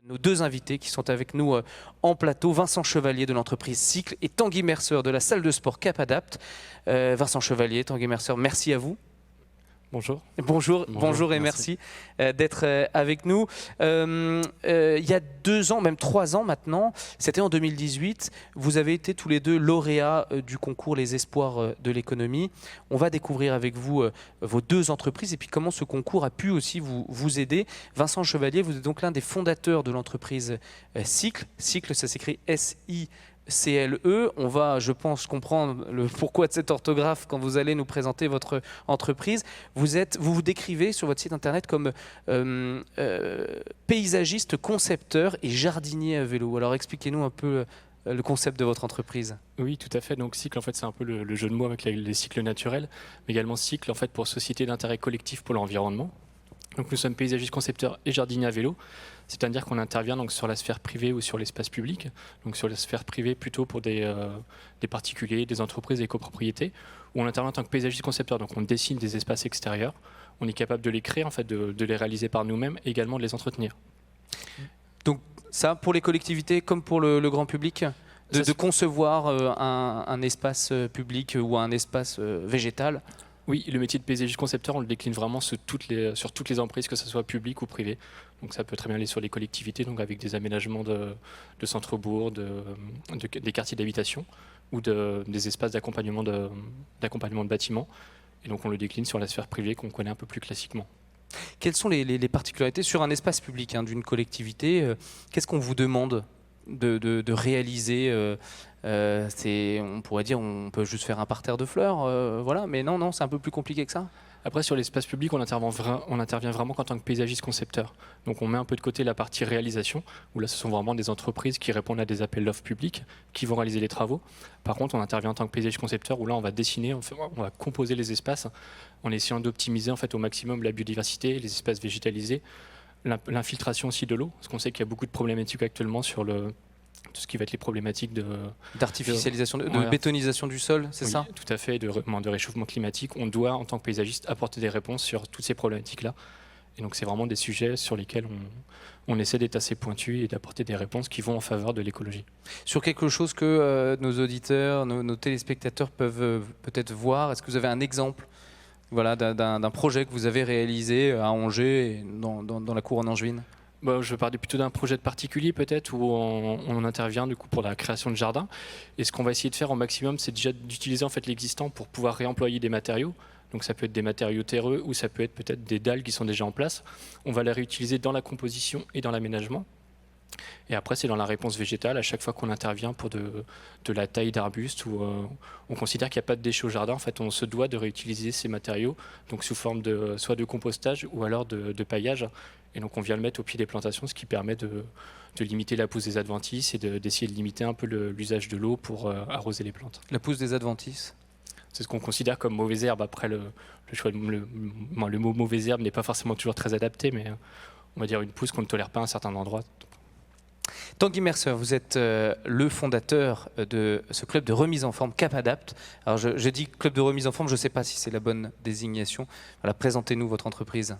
Nos deux invités qui sont avec nous en plateau, Vincent Chevalier de l'entreprise Cycle et Tanguy Mercer de la salle de sport Capadapt. Vincent Chevalier, Tanguy Mercer, merci à vous. Bonjour. Bonjour et merci d'être avec nous. Il y a 2 ans, même 3 ans maintenant, c'était en 2018, vous avez été tous les deux lauréats du concours Les Espoirs de l'économie. On va découvrir avec vous vos 2 entreprises et puis comment ce concours a pu aussi vous aider. Vincent Chevalier, vous êtes donc l'un des fondateurs de l'entreprise Cycle. Cycle, ça s'écrit S-I-C-L-E. On va, je pense, comprendre le pourquoi de cette orthographe quand vous allez nous présenter votre entreprise. Vous vous décrivez sur votre site internet comme paysagiste, concepteur et jardinier à vélo. Alors expliquez-nous un peu le concept de votre entreprise. Oui, tout à fait. Donc Cycle, en fait, c'est un peu le jeu de mots avec les cycles naturels, mais également Cycle, en fait, pour société d'intérêt collectif pour l'environnement. Donc nous sommes paysagistes, concepteurs et jardiniers à vélo, c'est-à-dire qu'on intervient donc sur la sphère privée ou sur l'espace public. Donc sur la sphère privée plutôt pour des particuliers, des entreprises, des copropriétés, où on intervient en tant que paysagiste concepteur. Donc on dessine des espaces extérieurs, on est capable de les créer, en fait, de les réaliser par nous-mêmes et également de les entretenir. Donc ça, pour les collectivités comme pour le grand public, de concevoir un espace public ou un espace végétal. Oui, le métier de paysagiste concepteur, on le décline vraiment sur toutes les entreprises, que ce soit publiques ou privées. Donc ça peut très bien aller sur les collectivités, donc avec des aménagements de centres-bourgs, des quartiers d'habitation ou des espaces d'accompagnement de bâtiments. Et donc on le décline sur la sphère privée qu'on connaît un peu plus classiquement. Quelles sont les particularités sur un espace public d'une collectivité? Qu'est-ce qu'on vous demande de réaliser? On pourrait dire on peut juste faire un parterre de fleurs, voilà, mais non, c'est un peu plus compliqué que ça. Après, sur l'espace public, on intervient vraiment en tant que paysagiste concepteur. Donc on met un peu de côté la partie réalisation, où là ce sont vraiment des entreprises qui répondent à des appels d'offres publics, qui vont réaliser les travaux. Par contre, on intervient en tant que paysagiste concepteur, où là on va dessiner, on va composer les espaces, en essayant d'optimiser en fait au maximum la biodiversité, les espaces végétalisés, l'infiltration aussi de l'eau, parce qu'on sait qu'il y a beaucoup de problématiques actuellement sur tout ce qui va être les problématiques d'artificialisation, de bétonisation du sol, c'est ça? Tout à fait, de réchauffement climatique. On doit, en tant que paysagiste, apporter des réponses sur toutes ces problématiques-là. Et donc c'est vraiment des sujets sur lesquels on essaie d'être assez pointu et d'apporter des réponses qui vont en faveur de l'écologie. Sur quelque chose que nos auditeurs, nos téléspectateurs peuvent peut-être voir, est-ce que vous avez un exemple, voilà, d'un projet que vous avez réalisé à Angers, dans la Couronne angevine? Je parlais plutôt d'un projet de particulier peut-être où on intervient du coup pour la création de jardins. Et ce qu'on va essayer de faire au maximum, c'est déjà d'utiliser en fait l'existant pour pouvoir réemployer des matériaux. Donc ça peut être des matériaux terreux ou ça peut être peut-être des dalles qui sont déjà en place. On va les réutiliser dans la composition et dans l'aménagement. Et après, c'est dans la réponse végétale, à chaque fois qu'on intervient pour de la taille d'arbustes, où on considère qu'il n'y a pas de déchets au jardin, en fait, on se doit de réutiliser ces matériaux, donc sous forme soit de compostage ou alors de paillage. Et donc on vient le mettre au pied des plantations, ce qui permet de limiter la pousse des adventices et d'essayer de limiter un peu l'usage de l'eau pour arroser les plantes. La pousse des adventices? C'est ce qu'on considère comme mauvaise herbe. Après, le mot mauvaise herbe n'est pas forcément toujours très adapté, mais on va dire une pousse qu'on ne tolère pas à un certain endroit. Tanguy Mercer, vous êtes le fondateur de ce club de remise en forme Capadapt. Alors je dis club de remise en forme, je ne sais pas si c'est la bonne désignation. Voilà, présentez-nous votre entreprise.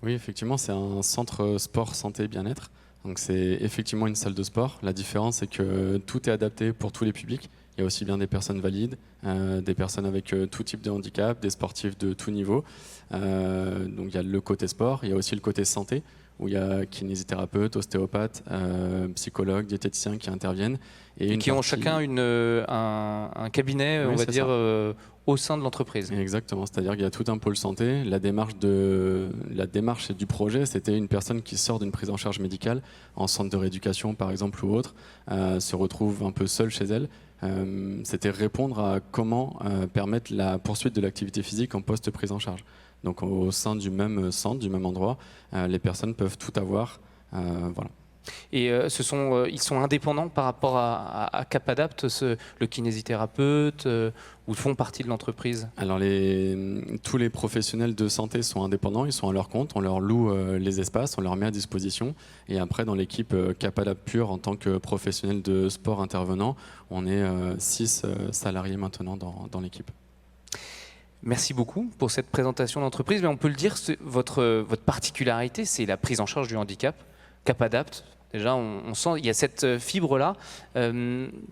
Oui, effectivement, c'est un centre sport, santé, bien-être. Donc c'est effectivement une salle de sport. La différence, c'est que tout est adapté pour tous les publics. Il y a aussi bien des personnes valides, des personnes avec tout type de handicap, des sportifs de tout niveau. Donc il y a le côté sport, il y a aussi le côté santé, où il y a kinésithérapeutes, ostéopathes, psychologues, diététiciens qui interviennent. Et qui ont chacun un cabinet, oui, on va dire, au sein de l'entreprise. Exactement, c'est-à-dire qu'il y a tout un pôle santé. La démarche du projet, c'était une personne qui sort d'une prise en charge médicale, en centre de rééducation par exemple ou autre, se retrouve un peu seule chez elle. C'était répondre à comment permettre la poursuite de l'activité physique en post-prise en charge. Donc au sein du même centre, du même endroit, les personnes peuvent tout avoir. Voilà. Et ils sont indépendants par rapport à Capadapt, le kinésithérapeute, ou font partie de l'entreprise? Alors tous les professionnels de santé sont indépendants, ils sont à leur compte, on leur loue les espaces, on leur met à disposition. Et après, dans l'équipe Capadapt Pure, en tant que professionnel de sport intervenant, on est 6 salariés maintenant dans l'équipe. Merci beaucoup pour cette présentation d'entreprise. Mais on peut le dire, votre particularité, c'est la prise en charge du handicap. Capadapt, Déjà, on sent il y a cette fibre-là.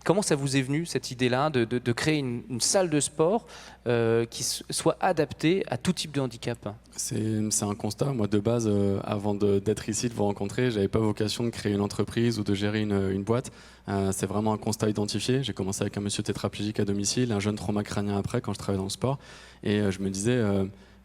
Comment ça vous est venu, cette idée-là, de créer une salle de sport qui soit adaptée à tout type de handicap? C'est un constat. Moi, de base, avant d'être ici, de vous rencontrer, j'avais pas vocation de créer une entreprise ou de gérer une boîte. C'est vraiment un constat identifié. J'ai commencé avec un monsieur tétraplégique à domicile, un jeune trauma crânien après, quand je travaillais dans le sport. Et je me disais,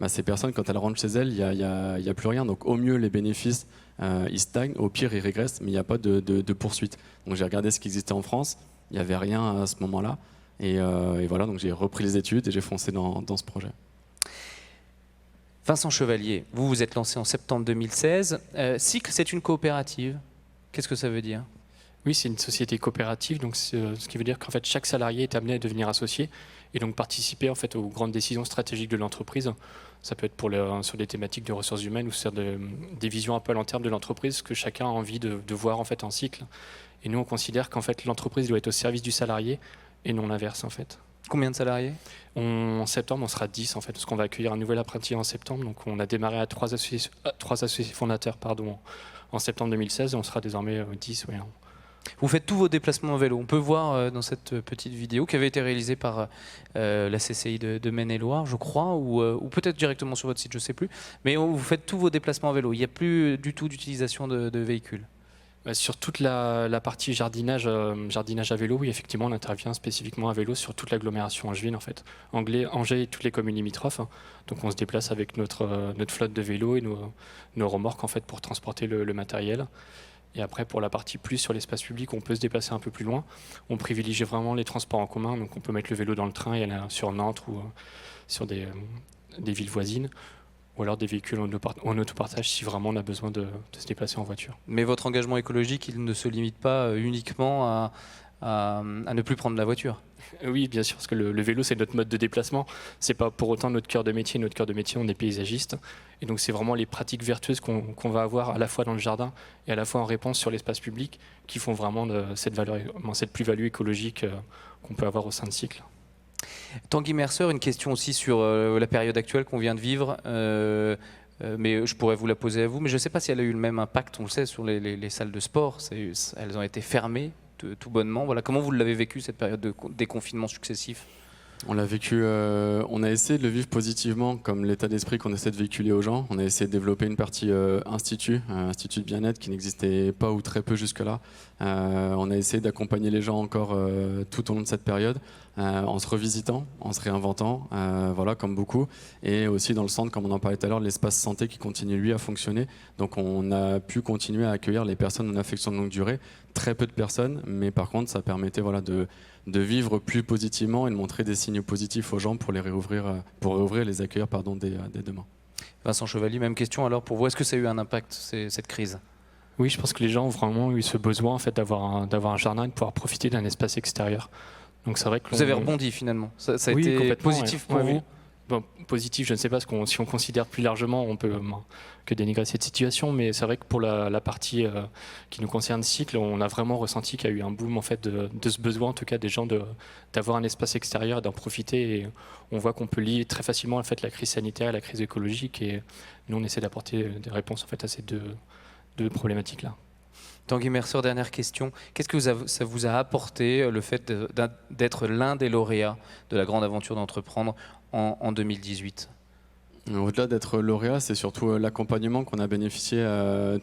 ces personnes, quand elles rentrent chez elles, il y a plus rien. Donc, au mieux, les bénéfices, ils stagnent. Au pire, ils régressent, mais il n'y a pas de poursuite. Donc, j'ai regardé ce qui existait en France. Il n'y avait rien à ce moment-là. Et voilà, donc j'ai repris les études et j'ai foncé dans ce projet. Vincent Chevalier, vous vous êtes lancé en septembre 2016. Cycle, c'est une coopérative. Qu'est-ce que ça veut dire? Oui, c'est une société coopérative, donc ce qui veut dire qu'en fait chaque salarié est amené à devenir associé et donc participer en fait aux grandes décisions stratégiques de l'entreprise. Ça peut être sur des thématiques de ressources humaines ou sur des visions un peu à long terme de l'entreprise que chacun a envie de voir en fait en cycle. Et nous on considère qu'en fait l'entreprise doit être au service du salarié et non l'inverse en fait. Combien de salariés? En septembre, on sera 10 en fait, parce qu'on va accueillir un nouvel apprenti en septembre. Donc on a démarré à 3 associés fondateurs en septembre 2016 et on sera désormais 10. Ouais. Vous faites tous vos déplacements en vélo. On peut voir dans cette petite vidéo qui avait été réalisée par la CCI de Maine-et-Loire, je crois, ou peut-être directement sur votre site, je ne sais plus. Mais vous faites tous vos déplacements en vélo. Il n'y a plus du tout d'utilisation de véhicules. Sur toute la partie jardinage à vélo, oui, effectivement, on intervient spécifiquement à vélo sur toute l'agglomération angevine, en fait. Angers et toutes les communes limitrophes. Donc on se déplace avec notre flotte de vélos et nos remorques en fait, pour transporter le matériel. Et après, pour la partie plus sur l'espace public, on peut se déplacer un peu plus loin. On privilégie vraiment les transports en commun. Donc on peut mettre le vélo dans le train et aller sur Nantes ou sur des villes voisines. Ou alors des véhicules en autopartage si vraiment on a besoin de se déplacer en voiture. Mais votre engagement écologique, il ne se limite pas uniquement à ne plus prendre la voiture? Oui, bien sûr, parce que le vélo, c'est notre mode de déplacement. C'est pas pour autant notre cœur de métier. Notre cœur de métier, on est paysagiste. Et donc, c'est vraiment les pratiques vertueuses qu'on va avoir à la fois dans le jardin et à la fois en réponse sur l'espace public qui font vraiment cette plus-value écologique qu'on peut avoir au sein de Cycle. Tanguy Mercer, une question aussi sur la période actuelle qu'on vient de vivre. Mais je pourrais vous la poser à vous. Mais je ne sais pas si elle a eu le même impact, on le sait, sur les salles de sport. Elles ont été fermées tout bonnement. Voilà. Comment vous l'avez vécu, cette période de déconfinement successifs? On l'a vécu, on a essayé de le vivre positivement, comme l'état d'esprit qu'on essaie de véhiculer aux gens. On a essayé de développer une partie institut de bien-être qui n'existait pas ou très peu jusque-là. On a essayé d'accompagner les gens encore tout au long de cette période, en se revisitant, en se réinventant, voilà, comme beaucoup. Et aussi dans le centre, comme on en parlait tout à l'heure, l'espace santé qui continue lui à fonctionner. Donc on a pu continuer à accueillir les personnes en affection de longue durée. Très peu de personnes, mais par contre ça permettait voilà, de vivre plus positivement et de montrer des signes positifs aux gens pour réouvrir, les accueillir dès demain. Vincent Chevalier, même question alors pour vous. Est-ce que ça a eu un impact, cette crise? Oui, je pense que les gens ont vraiment eu ce besoin en fait, d'avoir un jardin et de pouvoir profiter d'un espace extérieur. Donc c'est vrai que vous avez rebondi finalement. Ça a oui, été positif pour vous? Oui. Bon, positif, je ne sais pas, si on considère plus largement, on peut que dénigrer cette situation, mais c'est vrai que pour la partie qui nous concerne Cycle, on a vraiment ressenti qu'il y a eu un boom en fait, de ce besoin, en tout cas des gens, d'avoir un espace extérieur, d'en profiter. Et on voit qu'on peut lier très facilement en fait, la crise sanitaire à la crise écologique, et nous on essaie d'apporter des réponses en fait, à ces deux problématiques-là. Tanguy Mercer, dernière question. Qu'est-ce que ça vous a apporté, le fait d'être l'un des lauréats de la grande aventure d'entreprendre en 2018? Au-delà d'être lauréat, c'est surtout l'accompagnement qu'on a bénéficié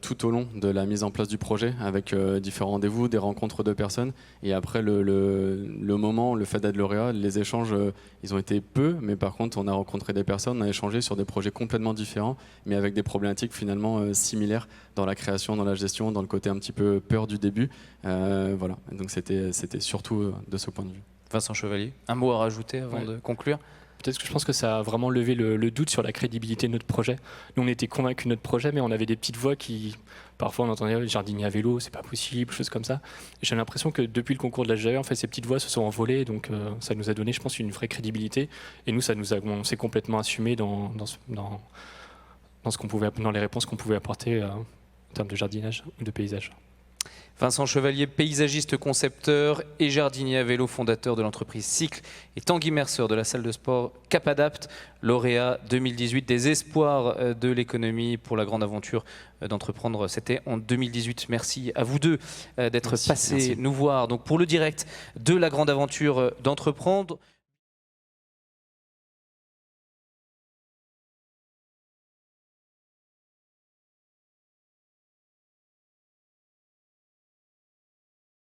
tout au long de la mise en place du projet, avec différents rendez-vous, des rencontres de personnes. Et après le moment, le fait d'être lauréat, les échanges, ils ont été peu, mais par contre, on a rencontré des personnes, on a échangé sur des projets complètement différents, mais avec des problématiques finalement similaires dans la création, dans la gestion, dans le côté un petit peu peur du début. Voilà. Donc c'était surtout de ce point de vue. Vincent Chevalier, un mot à rajouter avant de conclure? Peut-être que je pense que ça a vraiment levé le doute sur la crédibilité de notre projet. Nous, on était convaincus de notre projet, mais on avait des petites voix qui, parfois, on entendait le jardinier à vélo, c'est pas possible, choses comme ça. Et j'ai l'impression que depuis le concours de la GAE, en fait, ces petites voix se sont envolées, donc ça nous a donné, je pense, une vraie crédibilité. Et nous, on s'est complètement assumé dans ce qu'on pouvait, dans les réponses qu'on pouvait apporter en termes de jardinage ou de paysage. Vincent Chevalier, paysagiste, concepteur et jardinier à vélo, fondateur de l'entreprise Cycle, et Tanguy Mercer de la salle de sport Capadapt, lauréat 2018 des espoirs de l'économie pour la grande aventure d'entreprendre. C'était en 2018. Merci à vous deux d'être passés nous voir donc pour le direct de la grande aventure d'entreprendre.